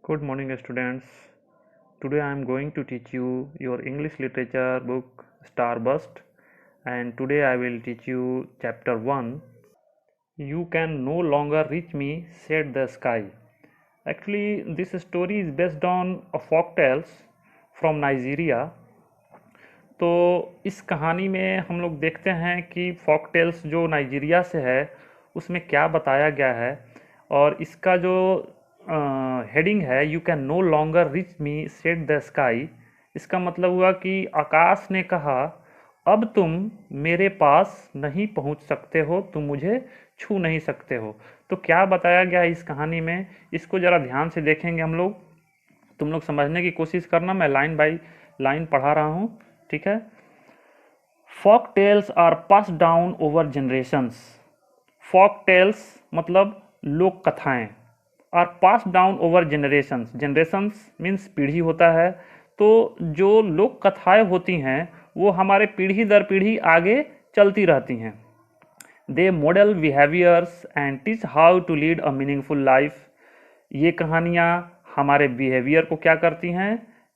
Good morning, students. Today I am going to teach you your English literature book Starburst, and today I will teach you chapter 1. You can no longer reach me, said the sky. Actually, this story is based on a folk tales from Nigeria. तो इस कहानी में हम लोग देखते हैं कि folk tales जो नाइजीरिया से है उसमें क्या बताया गया है। और इसका जो हेडिंग है you can no longer reach me said the sky, इसका मतलब हुआ कि आकाश ने कहा अब तुम मेरे पास नहीं पहुंच सकते हो, तुम मुझे छू नहीं सकते हो। तो क्या बताया गया है इस कहानी में, इसको ज़रा ध्यान से देखेंगे हम लोग। तुम लोग समझने की कोशिश करना, मैं लाइन बाई लाइन पढ़ा रहा हूँ, ठीक है। Folk tales are passed down over generations. Folk tales मतलब लोक कथाएं, are passed down over generations. Generations means पीढ़ी होता है। तो जो लोक कथाएं होती हैं वो हमारे पीढ़ी दर पीढ़ी आगे चलती रहती हैं। They model behaviours and teach how to lead a meaningful life. ये कहानियाँ हमारे बिहेवियर को क्या करती हैं,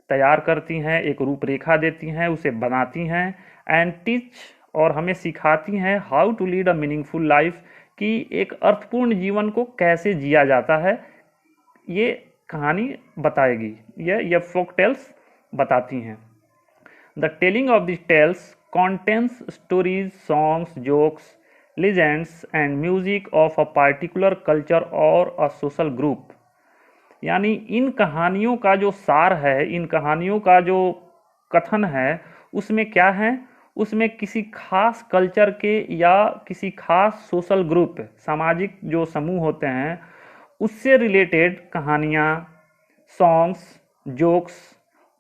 तैयार करती हैं, एक रूपरेखा देती हैं, उसे बनाती हैं। एंड टीच, और हमें सिखाती हैं how to lead a meaningful life, कि एक अर्थपूर्ण जीवन को कैसे जिया जाता है, ये कहानी बताएगी, ये फोक टेल्स बताती हैं। The telling of this tells contains stories, songs, jokes, legends and music of a particular culture or a social group। यानी इन कहानियों का जो सार है, इन कहानियों का जो कथन है, उसमें क्या है, उसमें किसी खास कल्चर के या किसी खास सोशल ग्रुप, सामाजिक जो समूह होते हैं, उससे रिलेटेड कहानियाँ, songs, jokes,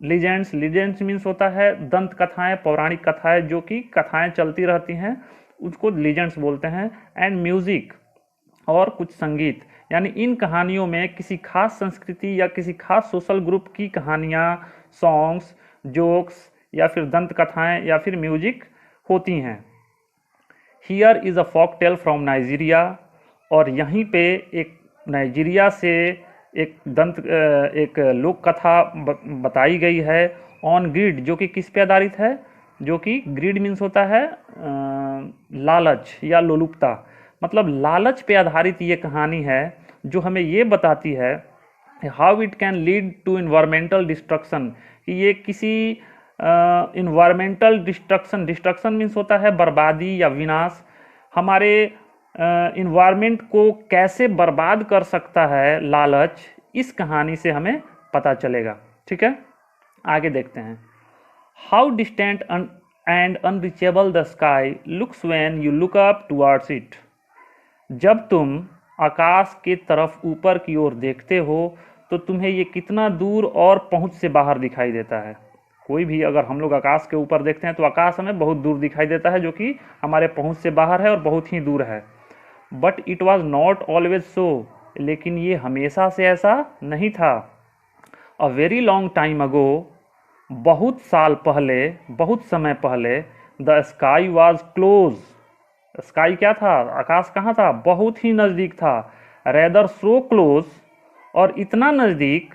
legends. Legends means होता है दंत कथाएं, पौराणिक कथाएं, जो कि कथाएं चलती रहती हैं, उसको लीजेंड्स बोलते हैं। एंड म्यूजिक, और कुछ संगीत। यानी इन कहानियों में किसी खास संस्कृति या किसी खास सोशल ग्रुप की कहानियाँ, सॉन्ग्स, जोक्स या फिर दंत कथाएं या फिर म्यूजिक होती हैं। Here is a folk tale from Nigeria, और यहीं पे एक नाइजीरिया से एक लोक कथा बताई गई है ऑन ग्रीड, जो कि किस पे आधारित है, जो कि ग्रीड मीन्स होता है लालच या लोलुपता, मतलब लालच पे आधारित ये कहानी है, जो हमें ये बताती है how it can lead to environmental destruction, कि ये किसी इन्वायरमेंटल डिस्ट्रक्शन, डिस्ट्रक्शन मीन्स होता है बर्बादी या विनाश, हमारे इन्वायरमेंट को कैसे बर्बाद कर सकता है लालच, इस कहानी से हमें पता चलेगा। ठीक है, आगे देखते हैं। How distant and unreachable the sky looks when you look up towards it. जब तुम आकाश के तरफ ऊपर की ओर देखते हो तो तुम्हें ये कितना दूर और पहुंच से बाहर दिखाई देता है। कोई भी अगर हम लोग आकाश के ऊपर देखते हैं तो आकाश हमें बहुत दूर दिखाई देता है, जो कि हमारे पहुंच से बाहर है और बहुत ही दूर है। But it was not always so, लेकिन ये हमेशा से ऐसा नहीं था। A very long time ago, बहुत साल पहले, बहुत समय पहले, the sky was close. Sky क्या था, आकाश कहाँ था, बहुत ही नज़दीक था। रेदर सो क्लोज, और इतना नज़दीक,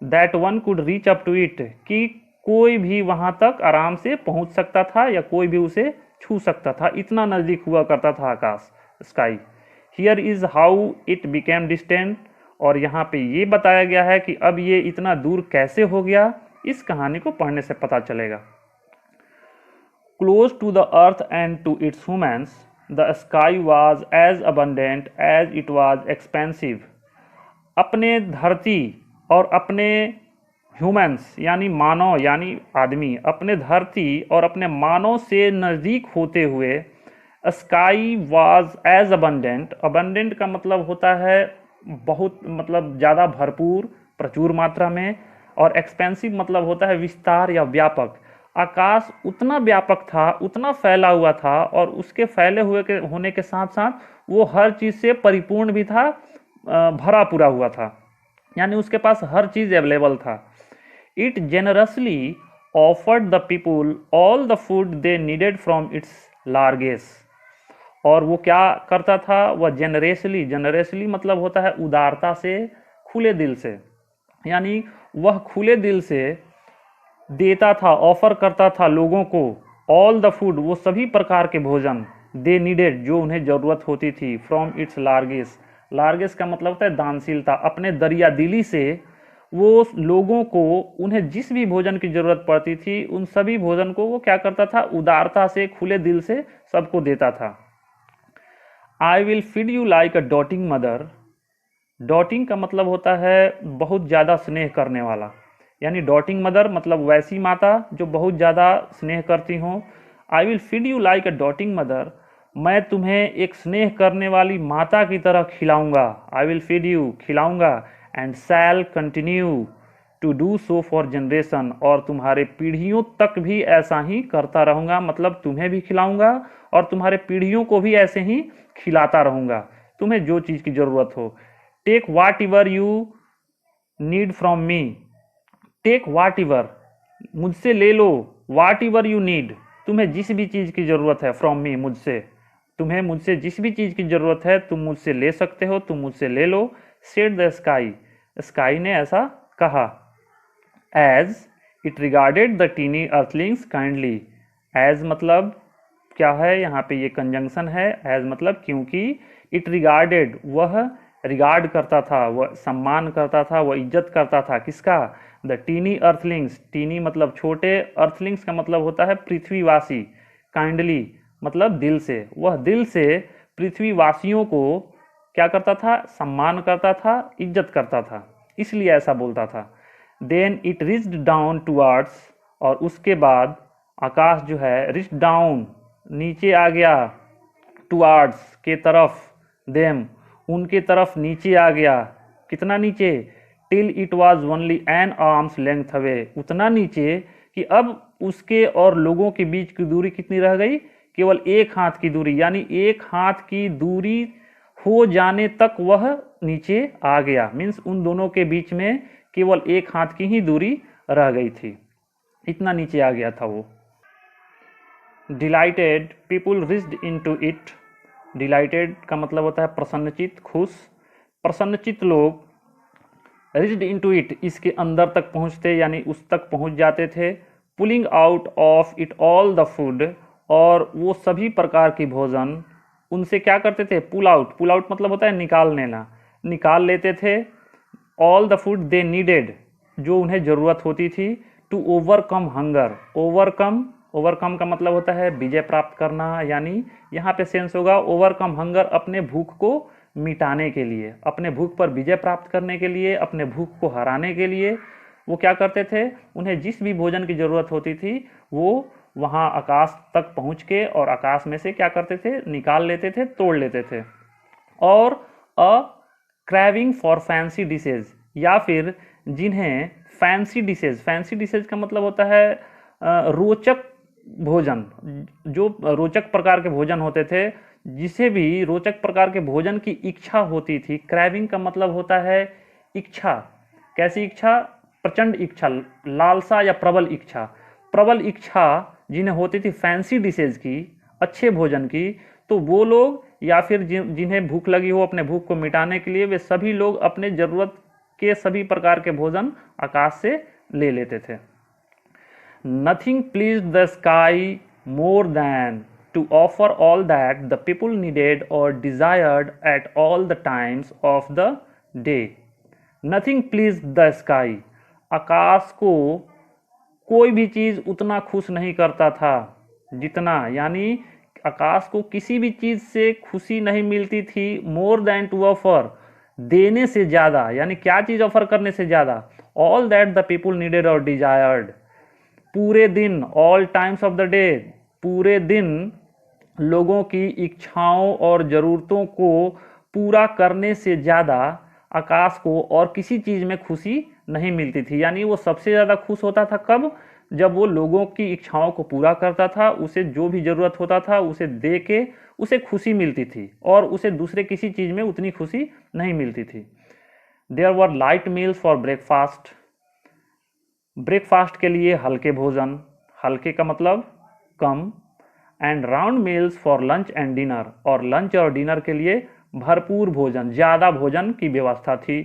that one could reach up to it, कि कोई भी वहाँ तक आराम से पहुँच सकता था या कोई भी उसे छू सकता था, इतना नज़दीक हुआ करता था आकाश, sky. Here is how it became distant, और यहाँ पे ये बताया गया है कि अब ये इतना दूर कैसे हो गया, इस कहानी को पढ़ने से पता चलेगा। Close to the earth and to its humans, the sky was as abundant as it was expensive. अपने धरती और अपने ह्यूमन्स यानी मानव यानी आदमी, अपने धरती और अपने मानव से नज़दीक होते हुए, sky was as abundant. Abundant का मतलब होता है बहुत, मतलब ज़्यादा, भरपूर, प्रचुर मात्रा में, और एक्सपेंसिव मतलब होता है विस्तार या व्यापक। आकाश उतना व्यापक था, उतना फैला हुआ था, और उसके फैले हुए के होने के साथ साथ वो हर चीज़ से परिपूर्ण भी था, भरा पूरा हुआ था, यानी उसके पास हर चीज़ अवेलेबल था। It generously offered the people all the food they needed from its largesse. और वो क्या करता था, वह जेनरसली, जेनरसली मतलब होता है उदारता से, खुले दिल से, यानी वह खुले दिल से देता था, ऑफर करता था लोगों को ऑल द फूड, वो सभी प्रकार के भोजन, दे नीडेड, जो उन्हें ज़रूरत होती थी, फ्रॉम इट्स लार्गेस्ट। लार्गेस्ट का मतलब होता है दानशीलता, अपने दरिया दिली से वो लोगों को, उन्हें जिस भी भोजन की ज़रूरत पड़ती थी उन सभी भोजन को वो क्या करता था, उदारता से, खुले दिल से सबको देता था। I will feed you like a doting mother. Doting का मतलब होता है बहुत ज़्यादा स्नेह करने वाला, यानी डॉटिंग मदर मतलब वैसी माता जो बहुत ज़्यादा स्नेह करती हों। I will feed you like a doting mother, मैं तुम्हें एक स्नेह करने वाली माता की तरह खिलाऊंगा। आई विल फीड यू, खिलाऊंगा, and shall continue to do so for generation, और तुम्हारे पीढ़ियों तक भी ऐसा ही करता रहूँगा, मतलब तुम्हें भी खिलाऊंगा और तुम्हारे पीढ़ियों को भी ऐसे ही खिलाता रहूँगा, तुम्हें जो चीज़ की ज़रूरत हो। Take whatever you need from me. Take whatever, मुझसे ले लो, वाट एवर यू नीड, तुम्हें जिस भी चीज़ की ज़रूरत है, फ्रॉम मी, मुझसे, तुम्हें मुझसे जिस भी चीज़ की ज़रूरत है तुम मुझसे ले सकते हो, तुम मुझसे ले लो। सेड द स्काई, स्काई ने ऐसा कहा। As it regarded the tiny earthlings kindly. As मतलब क्या है, यहाँ पे ये कंजंक्शन है, एज मतलब क्योंकि, इट रिगार्डेड वह रिगार्ड करता था, वह सम्मान करता था, वह इज्जत करता था, किसका, द टीनी अर्थलिंग्स। टीनी मतलब छोटे, अर्थलिंग्स का मतलब होता है पृथ्वीवासी, काइंडली मतलब दिल से, वह दिल से पृथ्वीवासियों को क्या करता था, सम्मान करता था, इज्जत करता था, इसलिए ऐसा बोलता था। Then it reached down towards, और उसके बाद आकाश जो है, रिच डाउन नीचे आ गया, टुवर्ड्स के तरफ, देम उनके तरफ नीचे आ गया, कितना नीचे, till it was only an arms length away, उतना नीचे कि अब उसके और लोगों के बीच की दूरी कितनी रह गई, केवल एक हाथ की दूरी, यानी एक हाथ की दूरी हो जाने तक वह नीचे आ गया, मीन्स उन दोनों के बीच में केवल एक हाथ की ही दूरी रह गई थी, इतना नीचे आ गया था वो। Delighted people reached into it. Delighted का मतलब होता है प्रसन्नचित, खुश, प्रसन्नचित लोग रिच्ड इनटू इट, इसके अंदर तक पहुंचते, यानी उस तक पहुंच जाते थे। Pulling out of it all the food, और वो सभी प्रकार की भोजन उनसे क्या करते थे, पुल आउट, पुल आउट मतलब होता है निकाल लेना, निकाल लेते थे। All the food they needed, जो उन्हें ज़रूरत होती थी, to overcome hunger. Overcome, overcome का मतलब होता है विजय प्राप्त करना, यानी यहाँ पे सेंस होगा ओवरकम हंगर, अपने भूख को मिटाने के लिए, अपने भूख पर विजय प्राप्त करने के लिए, अपने भूख को हराने के लिए वो क्या करते थे, उन्हें जिस भी भोजन की ज़रूरत होती थी वो वहाँ आकाश तक पहुँच के और आकाश में से क्या करते थे, निकाल लेते थे, तोड़ लेते थे। और अ क्रैविंग फॉर फैंसी डिशेज, या फिर जिन्हें फैंसी डिशेज, फैंसी डिशेज का मतलब होता है रोचक भोजन, जो रोचक प्रकार के भोजन होते थे, जिसे भी रोचक प्रकार के भोजन की इच्छा होती थी। क्रैविंग का मतलब होता है इच्छा, कैसी इच्छा, प्रचंड इच्छा, लालसा या प्रबल इच्छा, प्रबल इच्छा जिन्हें होती थी फैंसी डिशेज की, अच्छे भोजन की, तो वो लोग या फिर जिन्हें भूख लगी हो अपने भूख को मिटाने के लिए, वे सभी लोग अपने ज़रूरत के सभी प्रकार के भोजन आकाश से ले लेते थे। Nothing pleased the sky more than to offer all that the people needed और desired at all the times of the day. Nothing pleased the sky, आकाश को कोई भी चीज़ उतना खुश नहीं करता था जितना, यानी आकाश को किसी भी चीज़ से खुशी नहीं मिलती थी, मोर देन टू ऑफर, देने से ज़्यादा, यानी क्या चीज़ ऑफर करने से ज़्यादा, all that the people needed और डिजायर्ड, पूरे दिन, all times of the day, पूरे दिन लोगों की इच्छाओं और ज़रूरतों को पूरा करने से ज़्यादा आकाश को और किसी चीज़ में खुशी नहीं मिलती थी। यानी वो सबसे ज़्यादा खुश होता था कब, जब वो लोगों की इच्छाओं को पूरा करता था, उसे जो भी ज़रूरत होता था उसे दे के उसे खुशी मिलती थी, और उसे दूसरे किसी चीज़ में उतनी खुशी नहीं मिलती थी। There were light meals for breakfast, breakfast के लिए हल्के भोजन, हल्के का मतलब कम, and round meals for lunch and dinner, और लंच और डिनर के लिए भरपूर भोजन, ज़्यादा भोजन की व्यवस्था थी।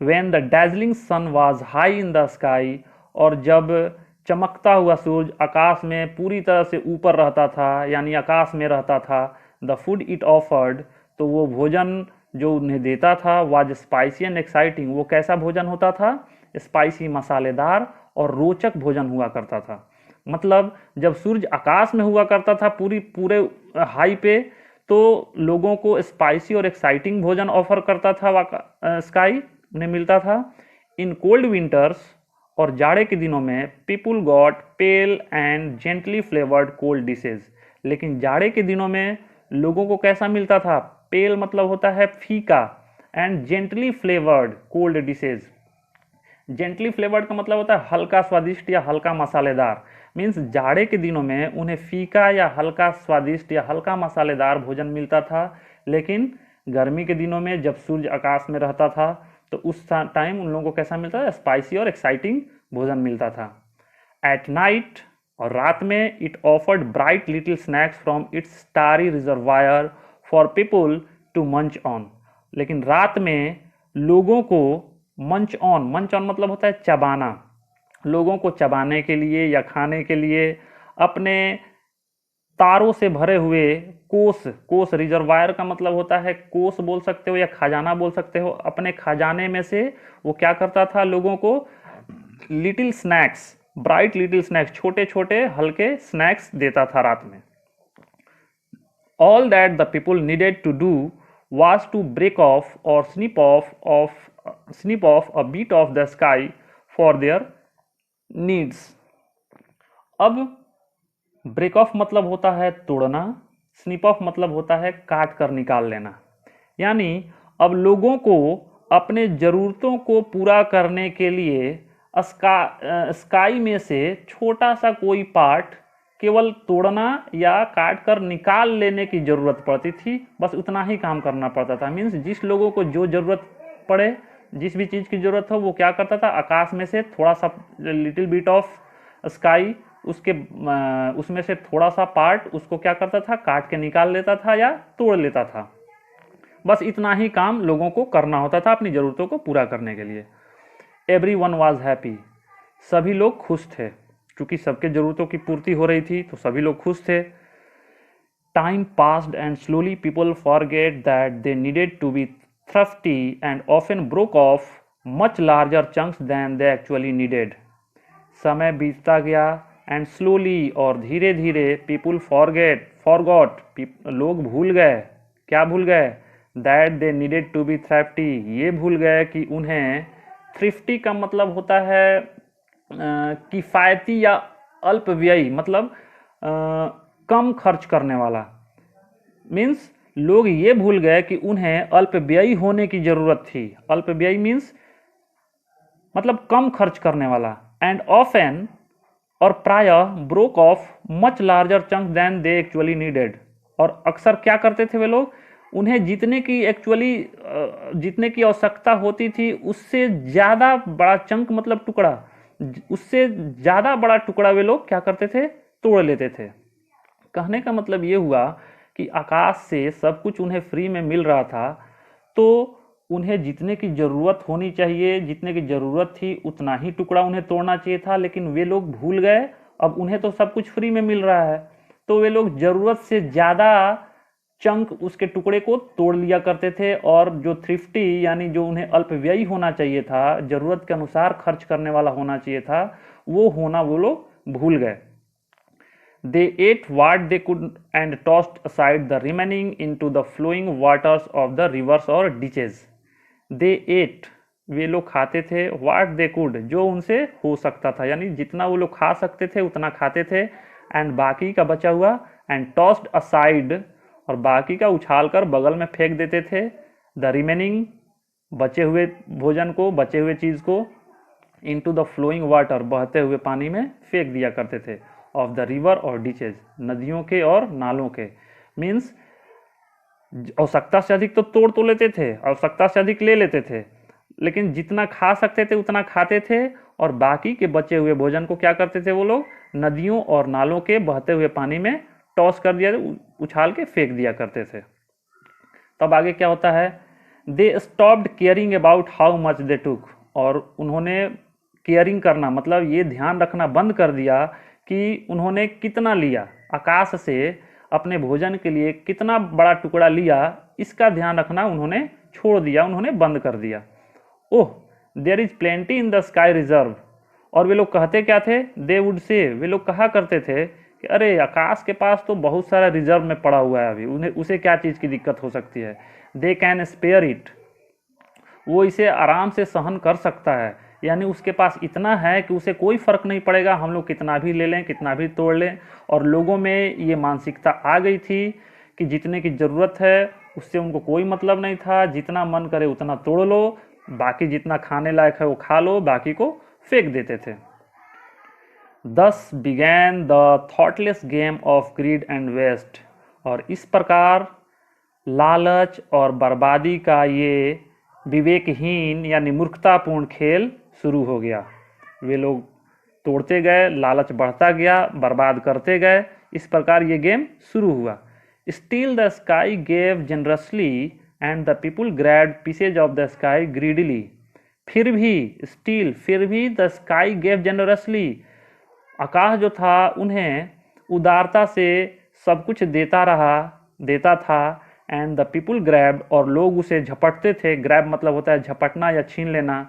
When the dazzling sun was high in the sky, और जब चमकता हुआ सूरज आकाश में पूरी तरह से ऊपर रहता था यानी आकाश में रहता था, द फूड इट ऑफर्ड, तो वो भोजन जो उन्हें देता था, वाज स्पाइसी एंड एक्साइटिंग, वो कैसा भोजन होता था? स्पाइसी, मसालेदार और रोचक भोजन हुआ करता था। मतलब जब सूरज आकाश में हुआ करता था पूरे हाई पे, तो लोगों को स्पाइसी और एक्साइटिंग भोजन ऑफर करता था, स्काई उन्हें मिलता था। इन कोल्ड विंटर्स, और जाड़े के दिनों में, people got pale and gently flavoured cold dishes, लेकिन जाड़े के दिनों में लोगों को कैसा मिलता था? पेल मतलब होता है फीका, and gently flavoured cold dishes. Gently flavoured का मतलब होता है हल्का स्वादिष्ट या हल्का मसालेदार। मीन्स जाड़े के दिनों में उन्हें फीका या हल्का स्वादिष्ट या हल्का मसालेदार भोजन मिलता था, लेकिन गर्मी के दिनों में जब सूर्य आकाश में रहता था तो उस टाइम उन लोगों को कैसा मिलता था? स्पाइसी और एक्साइटिंग भोजन मिलता था। एट नाइट, और रात में, it offered bright little snacks from its starry reservoir for people to munch on, लेकिन रात में लोगों को मंच ऑन मतलब होता है चबाना, लोगों को चबाने के लिए या खाने के लिए अपने तारों से भरे हुए कोस रिजर्वायर का मतलब होता है कोस बोल सकते हो या खजाना बोल सकते हो, अपने खजाने में से वो क्या करता था? लोगों को little snacks, bright little snacks, छोटे छोटे हल्के स्नैक्स देता था रात में। All that the people needed to do was to break off or snip off a bit of the sky for their needs। अब ब्रेक ऑफ मतलब होता है तोड़ना, स्निप ऑफ मतलब होता है काट कर निकाल लेना। यानी अब लोगों को अपने ज़रूरतों को पूरा करने के लिए स्काई में से छोटा सा कोई पार्ट केवल तोड़ना या काट कर निकाल लेने की ज़रूरत पड़ती थी, बस उतना ही काम करना पड़ता था। मीन्स जिस लोगों को जो ज़रूरत पड़े, जिस भी चीज़ की ज़रूरत हो, वो क्या करता था? आकाश में से थोड़ा सा लिटिल बिट ऑफ स्काई, उसमें से थोड़ा सा पार्ट उसको क्या करता था? काट के निकाल लेता था या तोड़ लेता था। बस इतना ही काम लोगों को करना होता था अपनी ज़रूरतों को पूरा करने के लिए। एवरीवन वाज हैप्पी, सभी लोग खुश थे, क्योंकि सबके ज़रूरतों की पूर्ति हो रही थी तो सभी लोग खुश थे। Time passed and slowly people forgot that they needed to be thrifty and often broke off much larger chunks than they actually needed। समय बीतता गया एंड स्लोली, और धीरे धीरे, पीपुल फॉरगॉट, लोग भूल गए, क्या भूल गए? That they needed to be thrifty, ये भूल गए कि उन्हें, थ्रिफ्टी का मतलब होता है किफ़ायती या अल्पव्ययी, मतलब कम खर्च करने वाला। मीन्स लोग ये भूल गए कि उन्हें अल्पव्ययी होने की ज़रूरत थी। अल्पव्ययी मीन्स मतलब कम खर्च करने वाला। एंड ऑफन, और प्रायः, broke off much larger chunk than they actually needed, और अक्सर क्या करते थे वे लोग? उन्हें जितने की आवश्यकता होती थी उससे ज़्यादा बड़ा चंक मतलब टुकड़ा, उससे ज़्यादा बड़ा टुकड़ा वे लोग क्या करते थे? तोड़ लेते थे। कहने का मतलब ये हुआ कि आकाश से सब कुछ उन्हें फ्री में मिल रहा था, तो उन्हें जितने की ज़रूरत होनी चाहिए, जितने की ज़रूरत थी उतना ही टुकड़ा उन्हें तोड़ना चाहिए था, लेकिन वे लोग भूल गए। अब उन्हें तो सब कुछ फ्री में मिल रहा है, तो वे लोग ज़रूरत से ज़्यादा चंक उसके टुकड़े को तोड़ लिया करते थे, और जो थ्रिफ्टी यानी जो उन्हें अल्पव्ययी होना चाहिए था, ज़रूरत के अनुसार खर्च करने वाला होना चाहिए था, वो होना वो लोग भूल गए। They ate what they could and tossed aside the remaining into the flowing waters of the rivers or ditches। They ate, वे लोग खाते थे, what they could, जो उनसे हो सकता था, यानी जितना वो लोग खा सकते थे उतना खाते थे, and बाकी का बचा हुआ, and tossed aside, और बाकी का उछाल कर बगल में फेंक देते थे, the remaining, बचे हुए भोजन को, बचे हुए चीज़ को, into the flowing water, बहते हुए पानी में फेंक दिया करते थे, ऑफ द रिवर और डिचेज, नदियों के और नालों के। मीन्स आवश्यकता से अधिक तो तोड़ तो लेते थे, आवश्यकता से अधिक ले लेते थे, लेकिन जितना खा सकते थे उतना खाते थे, और बाकी के बचे हुए भोजन को क्या करते थे? वो लोग नदियों और नालों के बहते हुए पानी में टॉस कर दिया, उछाल के फेंक दिया करते थे। तब आगे क्या होता है? They stopped caring about how much they took, और उन्होंने केयरिंग करना मतलब ये ध्यान रखना बंद कर दिया कि उन्होंने कितना लिया, आकाश से अपने भोजन के लिए कितना बड़ा टुकड़ा लिया, इसका ध्यान रखना उन्होंने छोड़ दिया, उन्होंने बंद कर दिया। Oh there is plenty in the sky reserve, और वे लोग कहते क्या थे, दे वुड से, वे लोग कहा करते थे कि अरे आकाश के पास तो बहुत सारा रिजर्व में पड़ा हुआ है, अभी उन्हें उसे क्या चीज़ की दिक्कत हो सकती है, दे कैन स्पेयर इट, वो इसे आराम से सहन कर सकता है, यानी उसके पास इतना है कि उसे कोई फ़र्क नहीं पड़ेगा हम लोग कितना भी ले लें कितना भी तोड़ लें। और लोगों में ये मानसिकता आ गई थी कि जितने की ज़रूरत है उससे उनको कोई मतलब नहीं था, जितना मन करे उतना तोड़ लो, बाकी जितना खाने लायक है वो खा लो, बाकी को फेंक देते थे। Thus began the thoughtless game of greed and waste, और इस प्रकार लालच और बर्बादी का ये विवेकहीन यानी मूर्खतापूर्ण खेल शुरू हो गया। वे लोग तोड़ते गए, लालच बढ़ता गया, बर्बाद करते गए, इस प्रकार ये गेम शुरू हुआ। Still the sky gave generously and the people grabbed pieces of the sky greedily, फिर भी द स्काई गेव जनरसली, आकाश जो था उन्हें उदारता से सब कुछ देता था। एंड द पीपुल ग्रैब, और लोग उसे झपटते थे, ग्रैब मतलब होता है झपटना या छीन लेना,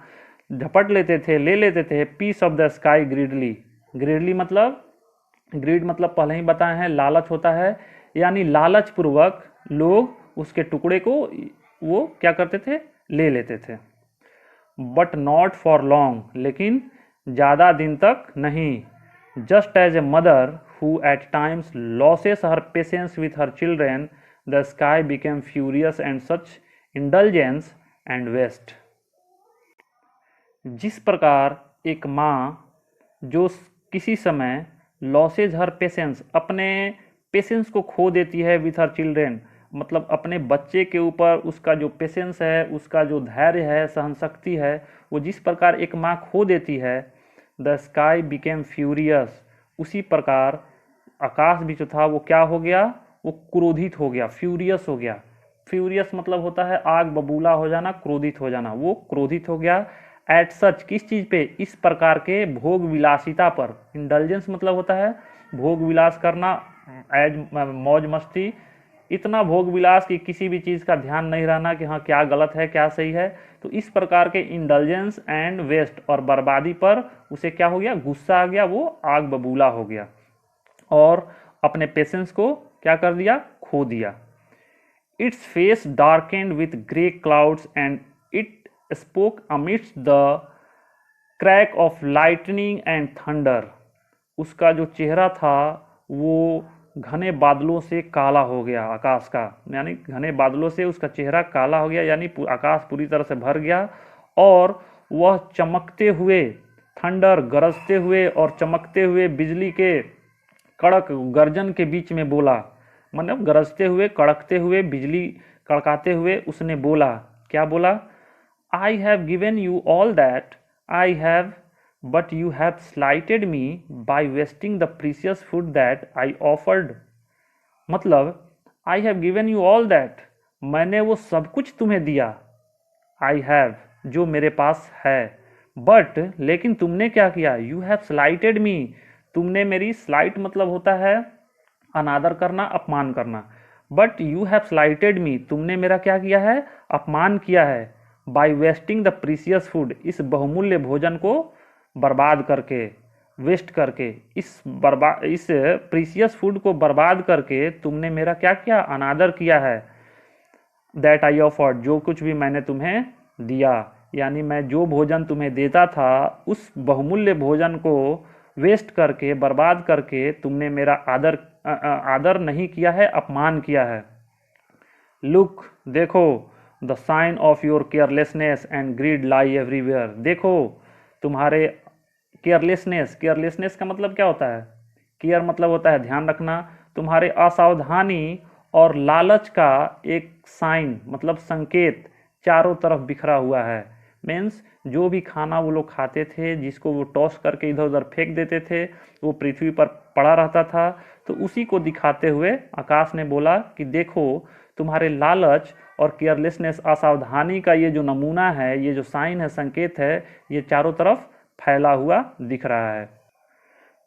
झपट लेते थे, ले लेते थे। Piece of the sky greedily, greedily मतलब, ग्रीड मतलब पहले ही बताए हैं लालच होता है, यानी लालच पूर्वक लोग उसके टुकड़े को वो क्या करते थे, ले लेते थे। बट नॉट फॉर लॉन्ग, लेकिन ज़्यादा दिन तक नहीं। Just as a mother who at times loses her patience with her children, the sky became furious and such indulgence and waste. जिस प्रकार एक माँ जो किसी समय लॉसेज हर पेशेंस, अपने पेशेंस को खो देती है विथ हर चिल्ड्रेन, मतलब अपने बच्चे के ऊपर उसका जो पेशेंस है, उसका जो धैर्य है, सहन शक्ति है, वो जिस प्रकार एक माँ खो देती है, द स्काई बिकेम फ्यूरियस, उसी प्रकार आकाश भी जो था वो क्या हो गया, वो क्रोधित हो गया, फ्यूरियस हो गया। फ्यूरियस मतलब होता है आग बबूला हो जाना, क्रोधित हो जाना, वो क्रोधित हो गया। एट सच, किस चीज़ पे, इस प्रकार के भोग विलासिता पर। इंडल्जेंस मतलब होता है भोग विलास करना, एज मौज मस्ती, इतना भोग विलास कि किसी भी चीज़ का ध्यान नहीं रहना कि हाँ क्या गलत है क्या सही है। तो इस प्रकार के इंडल्जेंस एंड वेस्ट और बर्बादी पर उसे क्या हो गया, गुस्सा आ गया, वो आग बबूला हो गया और अपने पेशेंस को क्या कर दिया, खो दिया। Its face darkened with grey clouds and it spoke amidst the crack of lightning and thunder, उसका जो चेहरा था वो घने बादलों से काला हो गया, आकाश का, यानी घने बादलों से उसका चेहरा काला हो गया, यानी आकाश पूरी तरह से भर गया। और वह चमकते हुए, थंडर गरजते हुए और चमकते हुए बिजली के कड़क गर्जन के बीच में बोला, मतलब गरजते हुए कड़कते हुए बिजली कड़काते हुए उसने बोला, क्या बोला, I have given you all that I have, but you have slighted me by wasting the precious food that I offered. मतलब I have given you all that, मैंने वो सब कुछ तुम्हें दिया, आई हैव जो मेरे पास है, बट लेकिन तुमने क्या किया, यू हैव स्लाइटेड मी, तुमने मेरी, स्लाइट मतलब होता है अनादर करना, अपमान करना, but you have slighted me, तुमने मेरा क्या किया है, अपमान किया है, by wasting the precious food, इस बहुमूल्य भोजन को बर्बाद करके, वेस्ट करके, इस प्रीशियस फूड को बर्बाद करके तुमने मेरा क्या किया, अनादर किया है। दैट आई ऑफर्ड, जो कुछ भी मैंने तुम्हें दिया, यानी मैं जो भोजन तुम्हें देता था उस बहुमूल्य भोजन को वेस्ट करके, बर्बाद करके तुमने मेरा आदर नहीं किया है, अपमान किया है। लुक, देखो, the sign of your carelessness and greed lie everywhere, देखो तुम्हारे केयरलेसनेस, केयरलेसनेस का मतलब क्या होता है, केयर मतलब होता है ध्यान रखना, तुम्हारे असावधानी और लालच का एक साइन मतलब संकेत चारों तरफ बिखरा हुआ है। मीन्स जो भी खाना वो लोग खाते थे, जिसको वो टॉस करके इधर उधर फेंक देते थे, वो पृथ्वी पर पड़ा रहता था, तो उसी को दिखाते हुए आकाश ने बोला कि देखो तुम्हारे लालच और केयरलेसनेस, असावधानी का ये जो नमूना है, ये जो साइन है, संकेत है, ये चारों तरफ फैला हुआ दिख रहा है।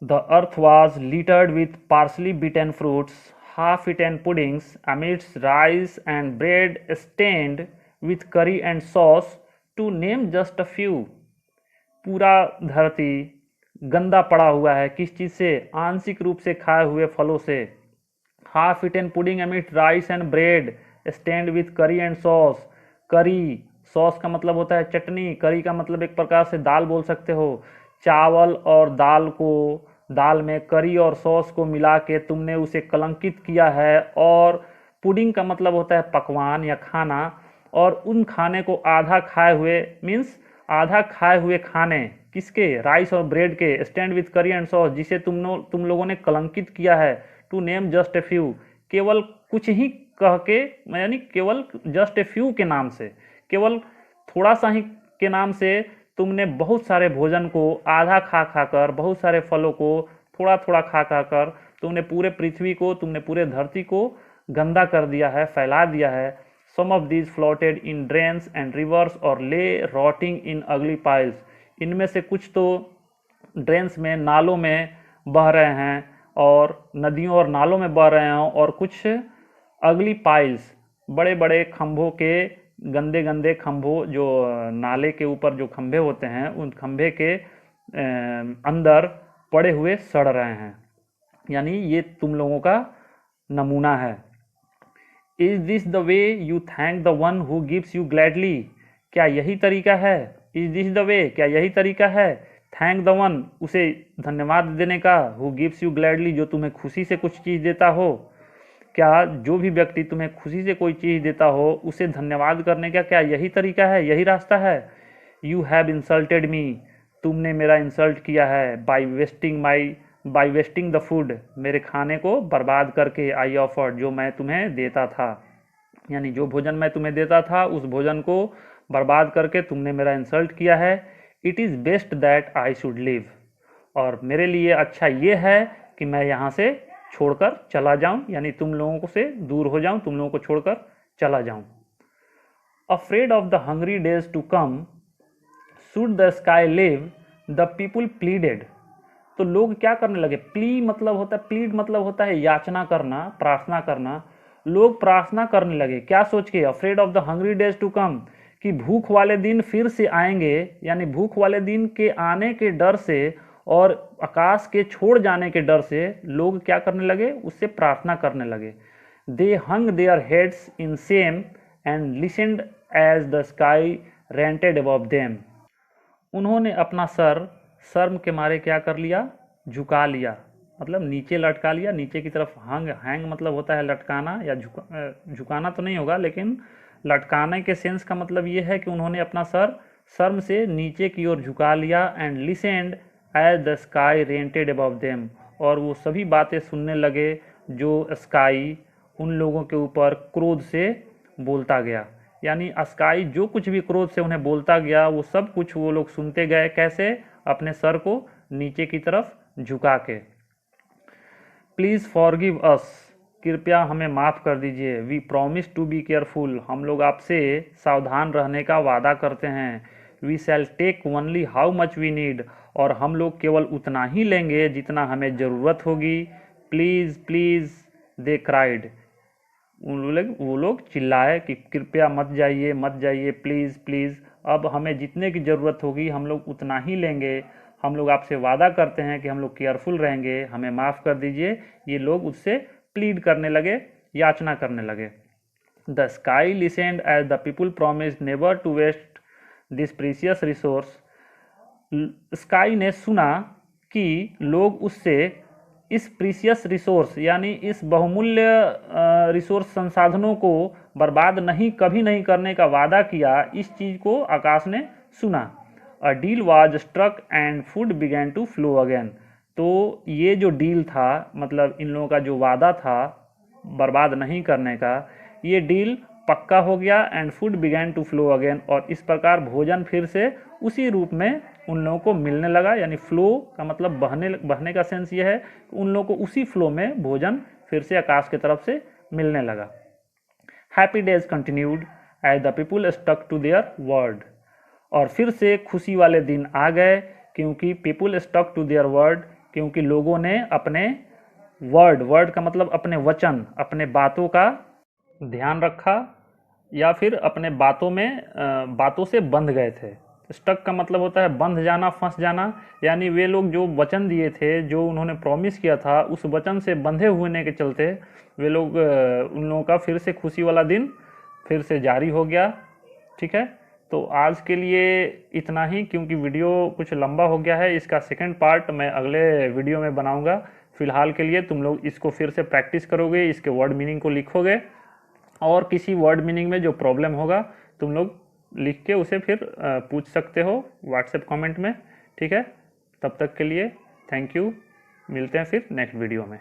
The earth was littered with partially beaten fruits, half-eaten puddings, amidst rice and bread stained with curry and sauce, to name just a few. पूरा धरती गंदा पड़ा हुआ है, किस चीज़ से? आंशिक रूप से खाए हुए फलों से। हाफ इटन पुडिंग अमिट rice and bread stand with curry and sauce. करी, सॉस का मतलब होता है चटनी, करी का मतलब एक प्रकार से दाल बोल सकते हो। चावल और दाल को, दाल में करी और सॉस को मिला के तुमने उसे कलंकित किया है। और पुडिंग का मतलब होता है पकवान या खाना, और उन खाने को आधा खाए हुए, मीन्स आधा खाए हुए खाने किसके? राइस और ब्रेड के, stained with curry and sauce, जिसे तुम लोगों ने कलंकित किया है। To name just a few, केवल कुछ ही कह के, यानी केवल जस्ट ए फ्यू के नाम से, केवल थोड़ा सा ही के नाम से तुमने बहुत सारे भोजन को आधा खा खाकर, बहुत सारे फलों को थोड़ा थोड़ा खा खाकर तुमने पूरे पृथ्वी को, तुमने पूरे धरती को गंदा कर दिया है, फैला दिया है। Some of these floated in drains and rivers और ले रॉटिंग इन अगली पाइल्स। इनमें से कुछ तो ड्रेन्स में, नालों में बह रहे हैं और नदियों और नालों में बह रहे हैं, और कुछ अगली पाइल्स, बड़े बड़े खंभों के, गंदे गंदे खंभों, जो नाले के ऊपर जो खंभे होते हैं, उन खंभे के अंदर पड़े हुए सड़ रहे हैं। यानी ये तुम लोगों का नमूना है। Is this the way you thank the one who gives you gladly? क्या यही तरीका है? इज दिस द वे, क्या यही तरीका है? थैंक द वन, उसे धन्यवाद देने का, हु गिव्स यू ग्लैडली, जो तुम्हें खुशी से कुछ चीज़ देता हो। क्या जो भी व्यक्ति तुम्हें खुशी से कोई चीज़ देता हो, उसे धन्यवाद करने का क्या यही तरीका है, यही रास्ता है? यू हैव इंसल्टेड मी, तुमने मेरा इंसल्ट किया है। बाई वेस्टिंग द फूड, मेरे खाने को बर्बाद करके। आई ऑफर्ड, जो मैं तुम्हें देता था, यानी जो भोजन मैं तुम्हें देता था, उस भोजन को बर्बाद करके तुमने मेरा इंसल्ट किया है। It is best that I should live, और मेरे लिए अच्छा ये है कि मैं यहाँ से छोड़कर चला जाऊं, यानी तुम लोगों को से दूर हो जाऊं, तुम लोगों को छोड़कर चला जाऊं। Afraid of the hungry days to come, should the sky leave, the people pleaded. तो लोग क्या करने लगे? प्ली मतलब होता है, प्लीड मतलब होता है याचना करना, प्रार्थना करना। लोग प्रार्थना करने लगे, क्या सोच के? Afraid of the hungry days to come, कि भूख वाले दिन फिर से आएंगे, यानी भूख वाले दिन के आने के डर से और आकाश के छोड़ जाने के डर से लोग क्या करने लगे? उससे प्रार्थना करने लगे। They hung their heads in shame and listened as the sky ranted above them. उन्होंने अपना सर शर्म के मारे क्या कर लिया? झुका लिया, मतलब नीचे लटका लिया, नीचे की तरफ। हैंग मतलब होता है लटकाना या झुकाना तो नहीं होगा, लेकिन लटकाने के सेंस का मतलब ये है कि उन्होंने अपना सर शर्म से नीचे की ओर झुका लिया। And listened as the sky ranted above them, और वो सभी बातें सुनने लगे जो स्काई उन लोगों के ऊपर क्रोध से बोलता गया। यानी स्काई जो कुछ भी क्रोध से उन्हें बोलता गया, वो सब कुछ वो लोग सुनते गए। कैसे? अपने सर को नीचे की तरफ झुका के। प्लीज़ फॉरगिव अस, कृपया हमें माफ़ कर दीजिए। We promise to be careful, हम लोग आपसे सावधान रहने का वादा करते हैं। We shall take only how much we need, और हम लोग केवल उतना ही लेंगे जितना हमें ज़रूरत होगी। प्लीज़ प्लीज़, दे क्राइड, वो लोग चिल्लाए कि कृपया मत जाइए, मत जाइए, प्लीज़ प्लीज़, अब हमें जितने की ज़रूरत होगी हम लोग उतना ही लेंगे। हम लोग आपसे वादा करते हैं कि हम लोग केयरफुल रहेंगे, हमें माफ़ कर दीजिए। ये लोग उससे प्लीड करने लगे, याचना करने लगे। The sky listened as the people promised never to waste this precious resource. Sky ने सुना कि लोग उससे इस प्रीशियस रिसोर्स, यानी इस बहुमूल्य रिसोर्स, संसाधनों को बर्बाद कभी नहीं करने का वादा किया। इस चीज़ को आकाश ने सुना। A deal was struck and food began to flow again. तो ये जो डील था, मतलब इन लोगों का जो वादा था बर्बाद नहीं करने का, ये डील पक्का हो गया। And food began to flow again, और इस प्रकार भोजन फिर से उसी रूप में उन लोगों को मिलने लगा। यानी फ्लो का मतलब बहने का सेंस ये है कि उन लोगों को उसी फ्लो में भोजन फिर से आकाश की तरफ से मिलने लगा। Happy days continued as the people stuck to their word. और फिर से खुशी वाले दिन आ गए क्योंकि people stuck to their word, क्योंकि लोगों ने अपने वर्ड का मतलब अपने वचन, अपने बातों का ध्यान रखा, या फिर अपने बातों से बंध गए थे। स्टक का मतलब होता है बंध जाना, फंस जाना, यानी वे लोग जो वचन दिए थे, जो उन्होंने प्रॉमिस किया था, उस वचन से बंधे होने के चलते वे लोग उन लोगों का फिर से खुशी वाला दिन फिर से जारी हो गया। ठीक है, तो आज के लिए इतना ही, क्योंकि वीडियो कुछ लंबा हो गया है। इसका सेकंड पार्ट मैं अगले वीडियो में बनाऊंगा। फिलहाल के लिए तुम लोग इसको फिर से प्रैक्टिस करोगे, इसके वर्ड मीनिंग को लिखोगे, और किसी वर्ड मीनिंग में जो प्रॉब्लम होगा तुम लोग लिख के उसे फिर पूछ सकते हो व्हाट्सएप कमेंट में। ठीक है, तब तक के लिए थैंक यू, मिलते हैं फिर नेक्स्ट वीडियो में।